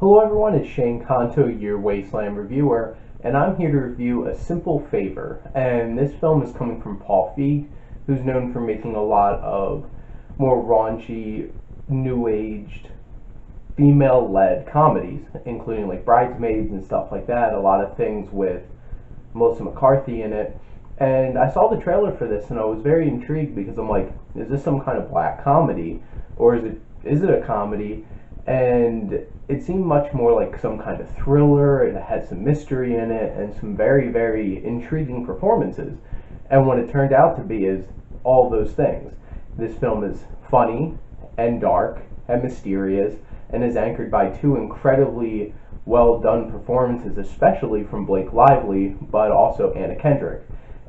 Hello everyone, it's Shane Kanto, your Wasteland reviewer, and I'm here to review A Simple Favor. And this film is coming from Paul Feig, who's known for making a lot of more raunchy, new-aged, female-led comedies, including like Bridesmaids and stuff like that, a lot of things with Melissa McCarthy in it. And I saw the trailer for this and I was very intrigued because I'm like, is this some kind of black comedy? Or is it a comedy? And it seemed much more like some kind of thriller. It had some mystery in it and some very, very intriguing performances. And what it turned out to be is all those things. This film is funny and dark and mysterious and is anchored by two incredibly well done performances, especially from Blake Lively, but also Anna Kendrick.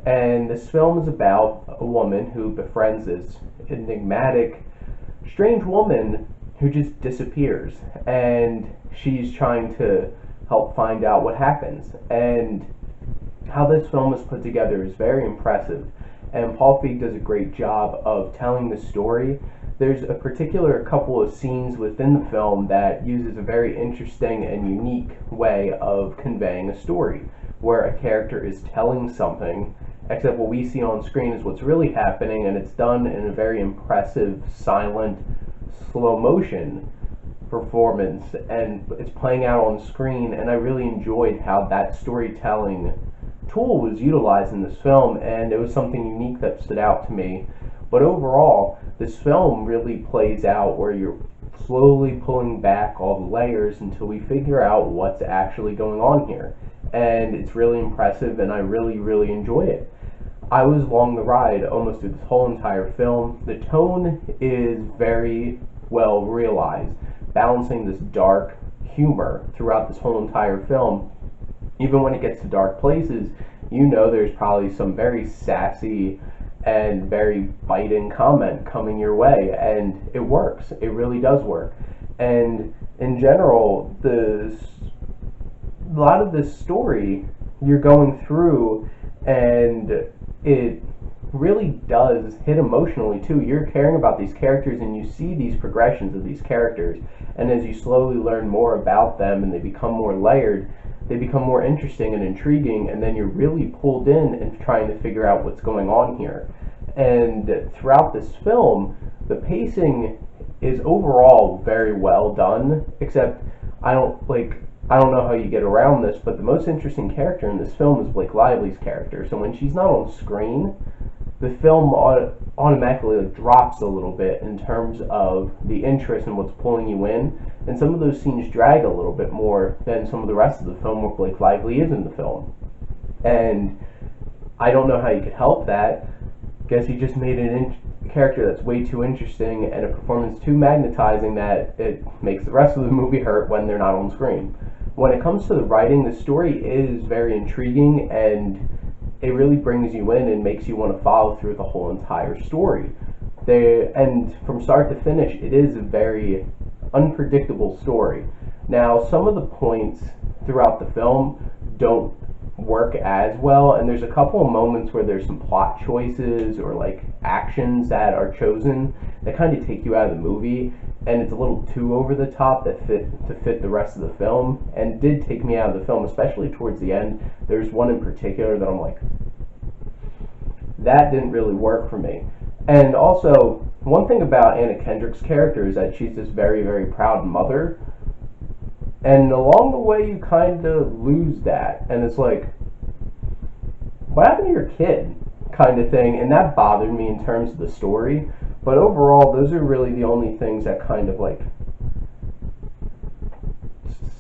And this film is about a woman who befriends this enigmatic, strange woman who just disappears, and she's trying to help find out what happens. And how this film is put together is very impressive, and Paul Feig does a great job of telling the story. There's a particular couple of scenes within the film that uses a very interesting and unique way of conveying a story, where a character is telling something, except what we see on screen is what's really happening, and it's done in a very impressive, silent, slow motion performance, and it's playing out on screen. And I really enjoyed how that storytelling tool was utilized in this film, and it was something unique that stood out to me. But overall, this film really plays out where you're slowly pulling back all the layers until we figure out what's actually going on here. And it's really impressive, and I really enjoy it. I was along the ride almost through this whole entire film. The tone is very well realized, balancing this dark humor throughout this whole entire film. Even when it gets to dark places, you know there's probably some very sassy and very biting comment coming your way, and it works. It really does work. And in general, a lot of this story you're going through, and it really does hit emotionally too. You're caring about these characters and you see these progressions of these characters, and as you slowly learn more about them and they become more layered, they become more interesting and intriguing, and then you're really pulled in and trying to figure out what's going on here. And throughout this film, the pacing is overall very well done, except I don't know how you get around this, but the most interesting character in this film is Blake Lively's character. So when she's not on screen, the film automatically drops a little bit in terms of the interest in what's pulling you in, and some of those scenes drag a little bit more than some of the rest of the film where Blake Lively is in the film. And I don't know how you could help that. Guess he just made a character that's way too interesting and a performance too magnetizing that it makes the rest of the movie hurt when they're not on screen. When it comes to the writing, the story is very intriguing, and it really brings you in and makes you want to follow through the whole entire story. And from start to finish, it is a very unpredictable story. Now, some of the points throughout the film don't work as well, and there's a couple of moments where there's some plot choices or like actions that are chosen that kind of take you out of the movie, and it's a little too over the top to fit the rest of the film, and did take me out of the film, especially towards the end. There's one in particular that I'm like, that didn't really work for me. And also, one thing about Anna Kendrick's character is that she's this very proud mother, and along the way you kind of lose that, and it's like, what happened to your kid, kind of thing. And that bothered me in terms of the story. But overall, those are really the only things that kind of like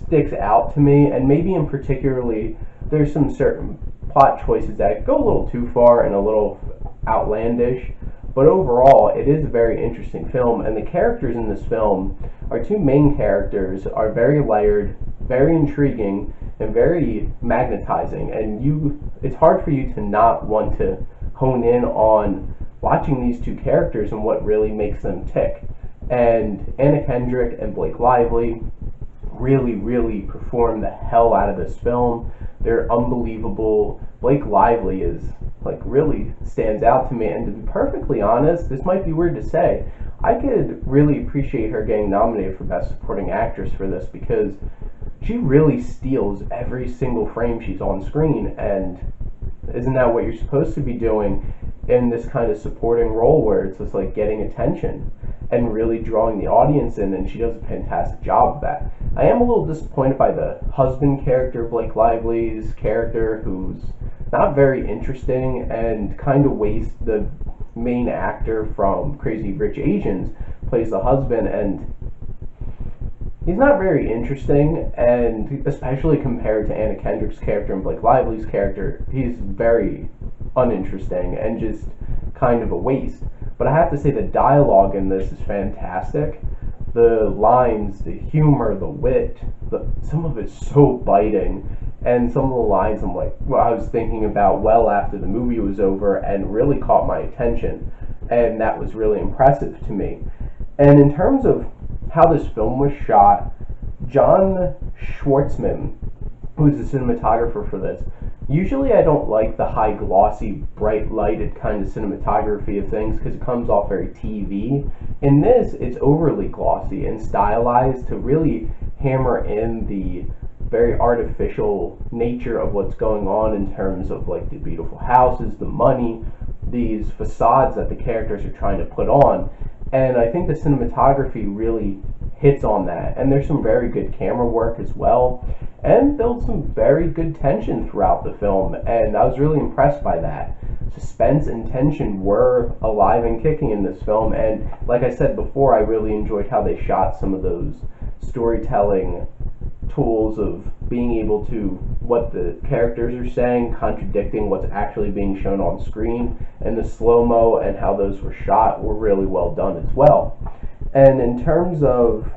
sticks out to me. And maybe in particularly, there's some certain plot choices that go a little too far and a little outlandish. But overall, it is a very interesting film, and the characters in this film, our two main characters, are very layered, very intriguing, and very magnetizing. And it's hard for you to not want to hone in on watching these two characters and what really makes them tick. And Anna Kendrick and Blake Lively really perform the hell out of this film. They're unbelievable. Blake Lively is really stands out to me, and to be perfectly honest, this might be weird to say, I could really appreciate her getting nominated for Best Supporting Actress for this, because she really steals every single frame she's on screen, and isn't that what you're supposed to be doing in this kind of supporting role where it's just like getting attention and really drawing the audience in, and she does a fantastic job of that. I am a little disappointed by the husband character, Blake Lively's character, who's not very interesting and kind of wastes the main actor from Crazy Rich Asians, plays the husband, and he's not very interesting, and especially compared to Anna Kendrick's character and Blake Lively's character, he's very uninteresting and just kind of a waste. But I have to say the dialogue in this is fantastic. The lines, the humor, the wit, some of it's so biting, and some of the lines I'm like, well, I was thinking about well after the movie was over and really caught my attention, and that was really impressive to me. And in terms of how this film was shot, John Schwartzman, who's the cinematographer for this, usually I don't like the high glossy, bright lighted kind of cinematography of things because it comes off very TV. In this, it's overly glossy and stylized to really hammer in the very artificial nature of what's going on in terms of like the beautiful houses, the money, these facades that the characters are trying to put on. And I think the cinematography really hits on that. And there's some very good camera work as well, and builds some very good tension throughout the film. And I was really impressed by that. Suspense and tension were alive and kicking in this film. And like I said before, I really enjoyed how they shot some of those storytelling tools of being able to, what the characters are saying contradicting what's actually being shown on screen, and the slow-mo and how those were shot were really well done as well. And in terms of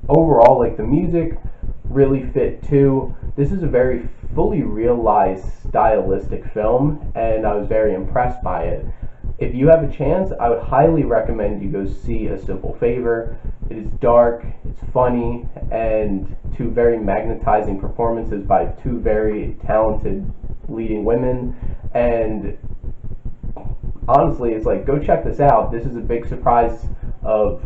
overall, like, the music really fit too. This is a very fully realized stylistic film, and I was very impressed by it. If you have a chance, I would highly recommend you go see A Simple Favor. It is dark, it's funny, and two very magnetizing performances by two very talented leading women. And honestly, it's like, go check this out. This is a big surprise of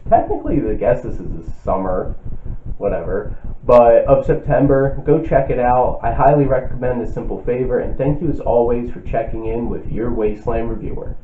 technically, I guess this is the summer, whatever, but of September. Go check it out. I highly recommend A Simple Favor, and thank you as always for checking in with your Wasteland reviewer.